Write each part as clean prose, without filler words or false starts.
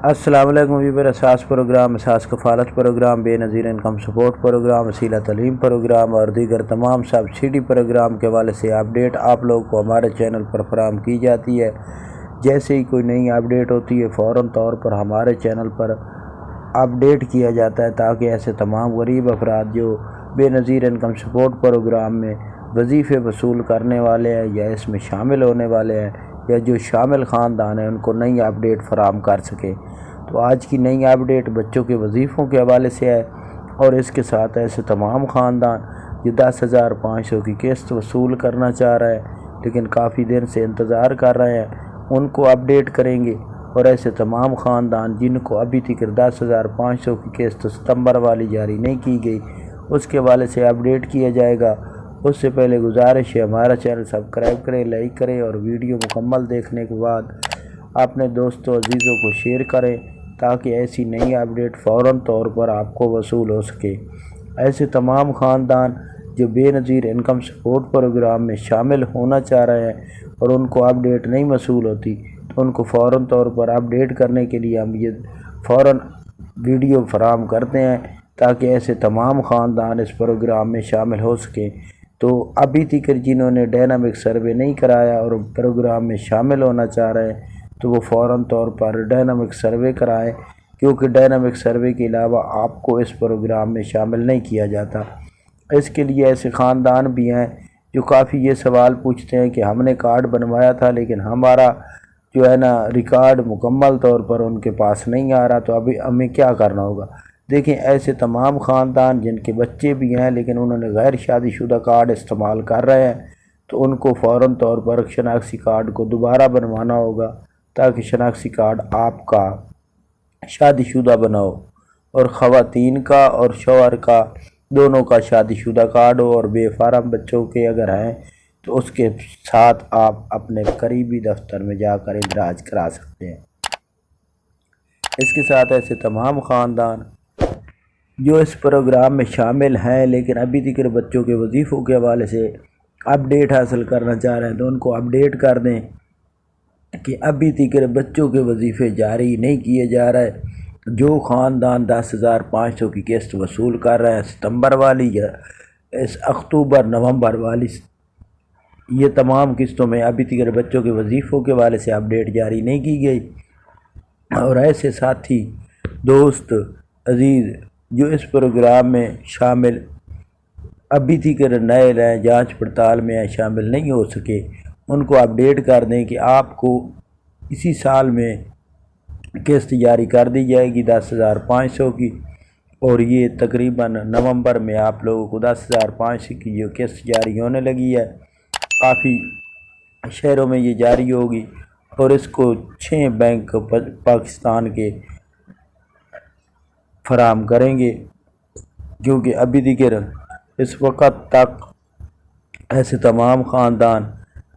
السلام علیکم ویور اساس پروگرام، اساس کفالت پروگرام، بے نظیر انکم سپورٹ پروگرام، وسیلہ تعلیم پروگرام اور دیگر تمام سبسڈی پروگرام کے حوالے سے اپڈیٹ آپ لوگوں کو ہمارے چینل پر فراہم کی جاتی ہے۔ جیسے ہی کوئی نئی اپڈیٹ ہوتی ہے فوراً طور پر ہمارے چینل پر اپڈیٹ کیا جاتا ہے، تاکہ ایسے تمام غریب افراد جو بے نظیر انکم سپورٹ پروگرام میں وظیفے وصول کرنے والے ہیں یا اس میں شامل ہونے والے ہیں یا جو شامل خاندان ہیں ان کو نئی اپڈیٹ فراہم کر سکے۔ تو آج کی نئی اپڈیٹ بچوں کے وظیفوں کے حوالے سے ہے، اور اس کے ساتھ ایسے تمام خاندان جو 10,500 کی قسط وصول کرنا چاہ رہے ہیں لیکن کافی دن سے انتظار کر رہے ہیں ان کو اپڈیٹ کریں گے، اور ایسے تمام خاندان جن کو ابھی تک 10,500 کی قسط ستمبر والی جاری نہیں کی گئی اس کے حوالے سے اپڈیٹ کیا جائے گا۔ اس سے پہلے گزارش ہے ہمارا چینل سبسکرائب کریں، لائک کریں اور ویڈیو مکمل دیکھنے کے بعد اپنے دوستوں عزیزوں کو شیئر کریں تاکہ ایسی نئی اپڈیٹ فوراً طور پر آپ کو وصول ہو سکے۔ ایسے تمام خاندان جو بے نظیر انکم سپورٹ پروگرام میں شامل ہونا چاہ رہے ہیں اور ان کو اپڈیٹ نہیں وصول ہوتی تو ان کو فوراً طور پر اپڈیٹ کرنے کے لیے ہم یہ فوراً ویڈیو فراہم کرتے ہیں تاکہ ایسے تمام خاندان اس پروگرام میں شامل ہو سکیں۔ تو ابھی تک جنہوں نے ڈائنامک سروے نہیں کرایا اور پروگرام میں شامل ہونا چاہ رہے ہیں تو وہ فوراً طور پر ڈائنامک سروے کرائیں، کیونکہ ڈائنامک سروے کے علاوہ آپ کو اس پروگرام میں شامل نہیں کیا جاتا۔ اس کے لیے ایسے خاندان بھی ہیں جو کافی یہ سوال پوچھتے ہیں کہ ہم نے کارڈ بنوایا تھا لیکن ہمارا جو ہے ریکارڈ مکمل طور پر ان کے پاس نہیں آ رہا، تو ابھی ہمیں کیا کرنا ہوگا۔ دیکھیں، ایسے تمام خاندان جن کے بچے بھی ہیں لیکن انہوں نے غیر شادی شدہ کارڈ استعمال کر رہے ہیں تو ان کو فوراً طور پر شناختی کارڈ کو دوبارہ بنوانا ہوگا تاکہ شناختی کارڈ آپ کا شادی شدہ بناؤ، اور خواتین کا اور شوہر کا دونوں کا شادی شدہ کارڈ ہو، اور بے فارم بچوں کے اگر ہیں تو اس کے ساتھ آپ اپنے قریبی دفتر میں جا کر اندراج کرا سکتے ہیں۔ اس کے ساتھ ایسے تمام خاندان جو اس پروگرام میں شامل ہیں لیکن ابھی تک بچوں کے وظیفوں کے حوالے سے اپڈیٹ حاصل کرنا چاہ رہے ہیں تو ان کو اپڈیٹ کر دیں کہ ابھی تک بچوں کے وظیفے جاری نہیں کیے جا رہے۔ جو خاندان 10,500 کی قسط وصول کر رہے ہیں ستمبر والی یا اس اکتوبر نومبر والی، یہ تمام قسطوں میں ابھی تک بچوں کے وظیفوں کے حوالے سے اپڈیٹ جاری نہیں کی گئی، اور ایسے ساتھی دوست عزیز جو اس پروگرام میں شامل ابھی تک نئے رہیں، جانچ پڑتال میں شامل نہیں ہو سکے، ان کو اپڈیٹ کر دیں کہ آپ کو اسی سال میں قسط جاری کر دی جائے گی 10,500 کی، اور یہ تقریباً نومبر میں آپ لوگوں کو 10,500 کی جو قسط جاری ہونے لگی ہے، کافی شہروں میں یہ جاری ہوگی، اور اس کو 6 بینک پاکستان کے فراہم کریں گے، کیونکہ ابھی دیگر اس وقت تک ایسے تمام خاندان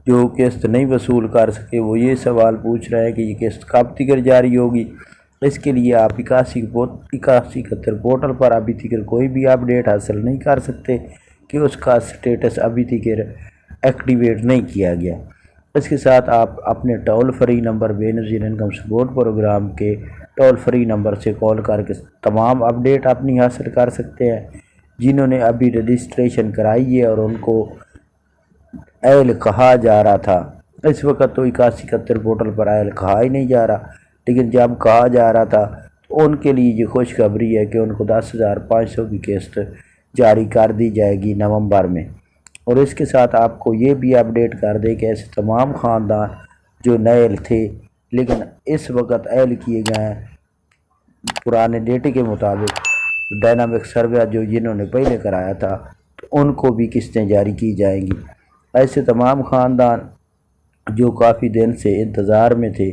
جو قسط نہیں وصول کر سکے وہ یہ سوال پوچھ رہے ہیں کہ یہ قسط کب تک جاری ہوگی۔ اس کے لیے آپ 8171 پورٹل پر ابھی تک کوئی بھی اپڈیٹ حاصل نہیں کر سکتے کہ اس کا سٹیٹس ابھی تک ایکٹیویٹ نہیں کیا گیا۔ اس کے ساتھ آپ اپنے ٹول فری نمبر بے نظیر انکم سپورٹ پروگرام کے ٹول فری نمبر سے کال کر کے تمام اپڈیٹ اپنی حاصل کر سکتے ہیں۔ جنہوں نے ابھی رجسٹریشن کرائی ہے اور ان کو ایل کہا جا رہا تھا، اس وقت تو 8171 پورٹل پر ایل کہا ہی نہیں جا رہا، لیکن جب کہا جا رہا تھا تو ان کے لیے یہ خوشخبری ہے کہ ان کو 10,500 کی قسط جاری کر دی جائے گی نومبر میں۔ اور اس کے ساتھ آپ کو یہ بھی اپڈیٹ کر دیں کہ ایسے تمام خاندان جو نئے تھے لیکن اس وقت ایل کیے گئے ہیں پرانے ڈیٹے کے مطابق ڈائنامک سروے جو جنہوں نے پہلے کرایا تھا تو ان کو بھی قسطیں جاری کی جائیں گی۔ ایسے تمام خاندان جو کافی دن سے انتظار میں تھے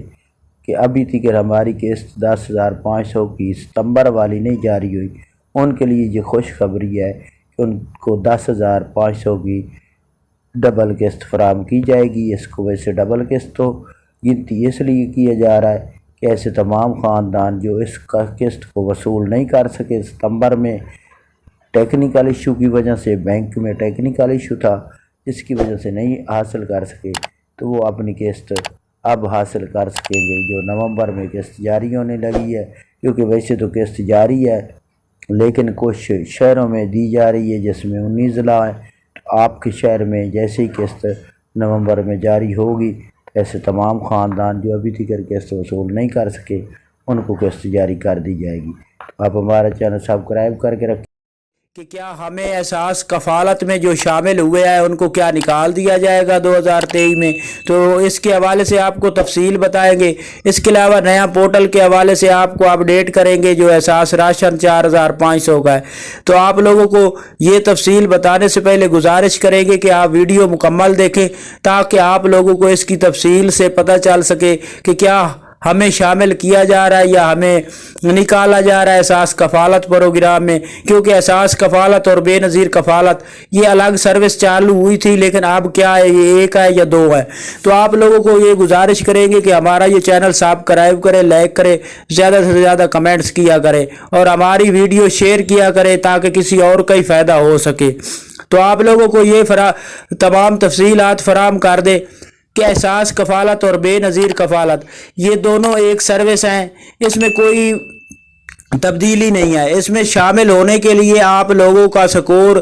کہ ابھی تک ہماری قسط 10,500 کی ستمبر والی نہیں جاری ہوئی، ان کے لیے یہ خوشخبری ہے کہ ان کو 10,500 کی ڈبل قسط فراہم کی جائے گی۔ اس کو ویسے ڈبل قسط تو گنتی اس لیے کیا جا رہا ہے کہ ایسے تمام خاندان جو اس کا قسط کو وصول نہیں کر سکے ستمبر میں، ٹیکنیکل ایشو کی وجہ سے بینک میں ٹیکنیکل ایشو تھا جس کی وجہ سے نہیں حاصل کر سکے، تو وہ اپنی قسط اب حاصل کر سکیں گے۔ جو نومبر میں قسط جاری ہونے لگی ہے، کیونکہ ویسے تو قسط جاری ہے لیکن کچھ شہروں میں دی جا رہی ہے جس میں 19 ضلع ہیں۔ آپ کے شہر میں جیسے ہی قسط نومبر میں جاری ہوگی، ایسے تمام خاندان جو ابھی تک قسط وصول نہیں کر سکے ان کو قسط جاری کر دی جائے گی۔ آپ ہمارا چینل سبسکرائب کر کے رکھیں کہ کیا ہمیں احساس کفالت میں جو شامل ہوئے ہیں ان کو کیا نکال دیا جائے گا 2023 میں، تو اس کے حوالے سے آپ کو تفصیل بتائیں گے۔ اس کے علاوہ نیا پورٹل کے حوالے سے آپ کو اپڈیٹ کریں گے جو احساس راشن 4500 کا ہے۔ تو آپ لوگوں کو یہ تفصیل بتانے سے پہلے گزارش کریں گے کہ آپ ویڈیو مکمل دیکھیں تاکہ آپ لوگوں کو اس کی تفصیل سے پتہ چل سکے کہ کیا ہمیں شامل کیا جا رہا ہے یا ہمیں نکالا جا رہا ہے احساس کفالت پروگرام میں، کیونکہ احساس کفالت اور بے نظیر کفالت یہ الگ سروس چالو ہوئی تھی لیکن اب کیا ہے، یہ ایک ہے یا دو ہے۔ تو آپ لوگوں کو یہ گزارش کریں گے کہ ہمارا یہ چینل سبسکرائب کرے، لائک کرے، زیادہ سے زیادہ کمنٹس کیا کرے اور ہماری ویڈیو شیئر کیا کرے تاکہ کسی اور کا ہی فائدہ ہو سکے۔ تو آپ لوگوں کو یہ تمام تفصیلات فراہم کر دے کہ احساس کفالت اور بے نظیر کفالت یہ دونوں ایک سروس ہیں، اس میں کوئی تبدیلی نہیں ہے۔ اس میں شامل ہونے کے لیے آپ لوگوں کا سکور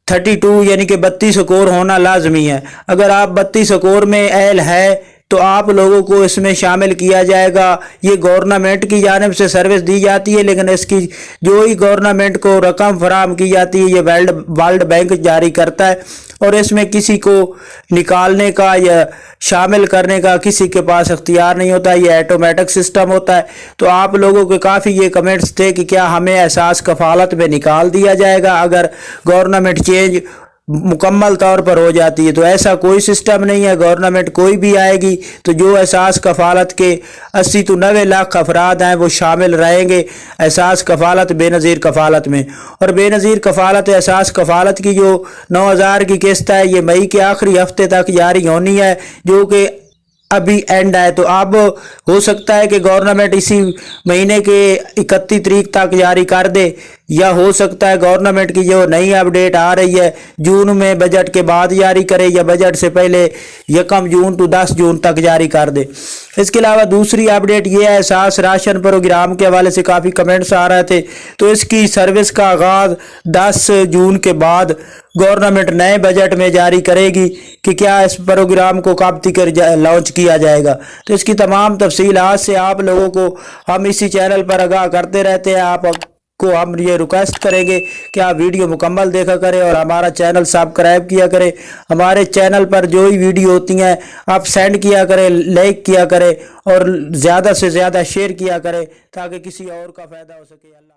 32 یعنی کہ 32 سکور ہونا لازمی ہے۔ اگر آپ 32 سکور میں اہل ہے تو آپ لوگوں کو اس میں شامل کیا جائے گا۔ یہ گورنمنٹ کی جانب سے سروس دی جاتی ہے لیکن اس کی جو ہی گورنمنٹ کو رقم فراہم کی جاتی ہے یہ ورلڈ بینک جاری کرتا ہے، اور اس میں کسی کو نکالنے کا یا شامل کرنے کا کسی کے پاس اختیار نہیں ہوتا، یہ آٹومیٹک سسٹم ہوتا ہے۔ تو آپ لوگوں کے کافی یہ کمنٹس تھے کہ کیا ہمیں احساس کفالت میں نکال دیا جائے گا اگر گورنمنٹ چینج مکمل طور پر ہو جاتی ہے، تو ایسا کوئی سسٹم نہیں ہے۔ گورنمنٹ کوئی بھی آئے گی تو جو احساس کفالت کے 80 سے 90 لاکھ افراد ہیں وہ شامل رہیں گے احساس کفالت بے نظیر کفالت میں۔ اور بے نظیر کفالت احساس کفالت کی جو 9000 کی قسط ہے یہ مئی کے آخری ہفتے تک جاری ہونی ہے، جو کہ ابھی اینڈ ہے۔ تو اب ہو سکتا ہے کہ گورنمنٹ اسی مہینے کے 31 تاریخ تک جاری کر دے، یا ہو سکتا ہے گورنمنٹ کی جو نئی اپڈیٹ آ رہی ہے جون میں بجٹ کے بعد جاری کرے، یا بجٹ سے پہلے 1 جون تو 10 جون تک جاری کر دے۔ اس کے علاوہ دوسری اپڈیٹ یہ ہے احساس راشن پروگرام کے حوالے سے کافی کمنٹس آ رہے تھے، تو اس کی سروس کا آغاز 10 جون کے بعد گورنمنٹ نئے بجٹ میں جاری کرے گی کہ کیا اس پروگرام کو کب تک لانچ کیا جائے گا۔ تو اس کی تمام تفصیلات سے آپ لوگوں کو ہم اسی چینل پر آگاہ کرتے رہتے ہیں۔ آپ کو ہم یہ ریکویسٹ کریں گے کہ آپ ویڈیو مکمل دیکھا کریں اور ہمارا چینل سبسکرائب کیا کریں۔ ہمارے چینل پر جو ہی ویڈیو ہوتی ہیں آپ سینڈ کیا کریں، لائک کیا کریں اور زیادہ سے زیادہ شیئر کیا کریں تاکہ کسی اور کا فائدہ ہو سکے۔ اللہ